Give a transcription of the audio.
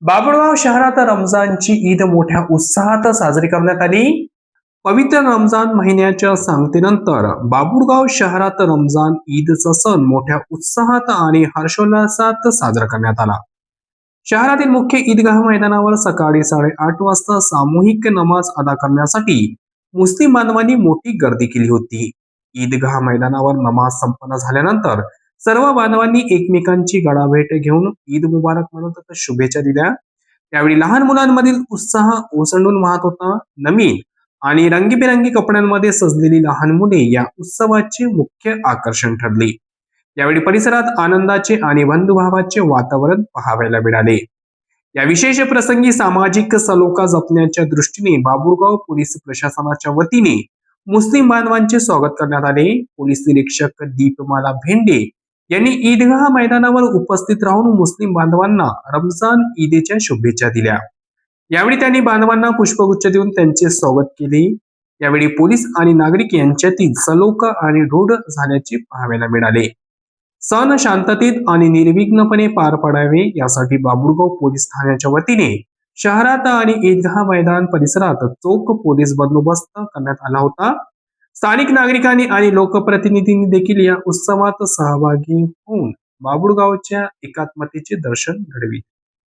बाभुळगाव शहरात रमजानची ईद मोठ्या उत्साहात साजरी करण्यात आली. पवित्र रमजान महिन्याच्या सांगतेनंतर बाभुळगाव शहरात रमजान ईदचा सण मोठ्या उत्साहात आणि हर्षोल्लासात साजरा करण्यात आला. शहरातील मुख्य ईदगाह मैदानावर सकाळी 8:30 वाजता सामूहिक नमाज अदा करण्यासाठी मुस्लिम बांधवांनी मोठी गर्दी केली होती. ईदगाह मैदानावर नमाज संपन्न झाल्यानंतर सर्व बांधवांनी एकमेकांची गळाभेट घेऊन ईद मुबारक म्हणत शुभेच्छा दिल्या. त्यावेळी लहान मुलांमधील उत्साह ओसंडून वाहत होता. नवीन आणि रंगीबेरंगी कपड्यांमध्ये सजलेली लहान मुले या उत्सवाचे मुख्य आकर्षण ठरली. यावेळी परिसरात आनंदाचे आणि बंधुभावाचे वातावरण पाहायला मिळाले. या विशेष प्रसंगी सामाजिक सलोखा जपण्याच्या दृष्टीने बाभुळगाव पोलीस प्रशासनाच्या वतीने मुस्लिम बांधवांचे स्वागत करण्यात आले. पोलीस निरीक्षक दीपमाला भेंडे यांनी ईदगाह मैदानावर उपस्थित राहून मुस्लिम बांधवांना रमजान ईदच्या शुभेच्छा दिल्या. यावेळी त्यांनी बांधवांना पुष्पगुच्छ देऊन त्यांचे स्वागत केले. यावेळी पोलीस आणि नागरिक यांच्यातील सलोखा आणि रूढ झाल्याचे पाहायला मिळाले. सण शांततेत आणि निर्विघ्नपणे पार पडावे यासाठी बाभुळगाव पोलीस ठाण्याच्या वतीने शहरात आणि ईदगाह मैदान परिसरात चोख पोलीस बंदोबस्त करण्यात आला होता. स्थानिक नागरिकांनी आणि लोकप्रतिनिधींनी देखील या उत्सवात सहभागी होऊन बाभुळगावच्या एकात्मतेचे दर्शन घडविले.